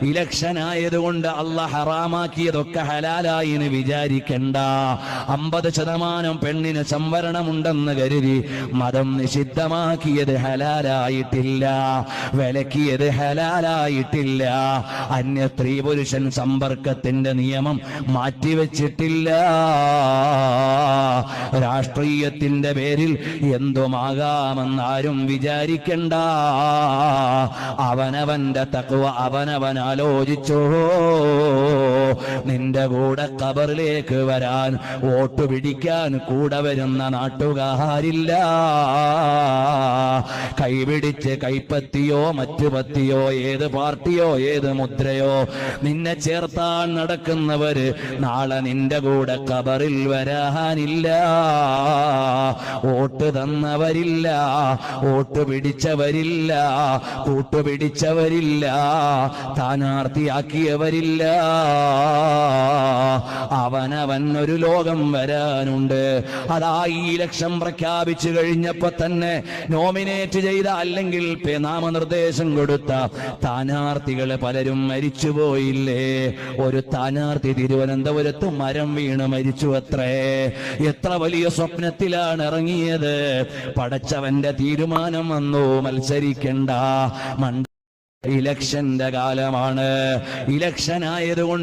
Election ആയതുകൊണ്ട് അള്ളാഹ് ഹറാമാക്കിയതൊക്കെ ഹലാലായി എന്ന് വിചാരിക്കണ്ട. 50% പെണ്ണിന് സംവരണമുണ്ടെന്ന് കരുതി മതം നിഷിദ്ധമാക്കിയത് ഹലാലായിട്ടില്ല, വിലക്കിയത് ഹലാലായിട്ടില്ല. അന്യ സ്ത്രീ പുരുഷൻ സമ്പർക്കത്തിന്റെ നിയമം മാറ്റിവെച്ചിട്ടില്ല. രാഷ്ട്രീയത്തിന്റെ പേരിൽ എന്തുമാകാമെന്നാരും വിചാരിക്കണ്ട. അവനവന്റെ തഖ്വ അവനവൻ ആലോചിച്ചോ. നിന്റെ കൂടെ ഖബറിലേക്ക് വരാൻ, വോട്ട് പിടിക്കാൻ കൂടെ വരുന്ന നാട്ടുകാരില്ല. കൈപിടിച്ച് കൈപ്പത്തിയോ മറ്റു പത്തിയോ ഏത് പാർട്ടിയോ ഏത് മുദ്രയോ നിന്നെ ചേർത്താൻ നടക്കുന്നവര് നാളെ നിന്റെ കൂടെ ഖബറിൽ വരാനില്ല. വോട്ട് തന്നവരില്ല, വോട്ട് പിടിച്ചവരില്ല, കൂട്ടുപിടിച്ചവരില്ല, സ്ഥാനാർത്ഥിയാക്കിയവരില്ല. അവനവൻ ഒരു ലോകം വരാനുണ്ട്. അതാ ഈ ഇലക്ഷൻ പ്രഖ്യാപിച്ചു കഴിഞ്ഞപ്പോ തന്നെ നോമിനേറ്റ് ചെയ്ത അല്ലെങ്കിൽ നാമനിർദ്ദേശം കൊടുത്ത സ്ഥാനാർത്ഥികള് പലരും മരിച്ചുപോയില്ലേ? ഒരു സ്ഥാനാർത്ഥി തിരുവനന്തപുരത്ത് മരം വീണ് മരിച്ചു അത്രേ. എത്ര വലിയ സ്വപ്നത്തിലാണ് ഇറങ്ങിയത്. പടച്ചവന്റെ തീരുമാനം വന്നു, മത്സരിക്കണ്ട. ഇലക്ഷന്റെ കാലമാണ്. ഇലക്ഷൻ ആയതുകൊണ്ട്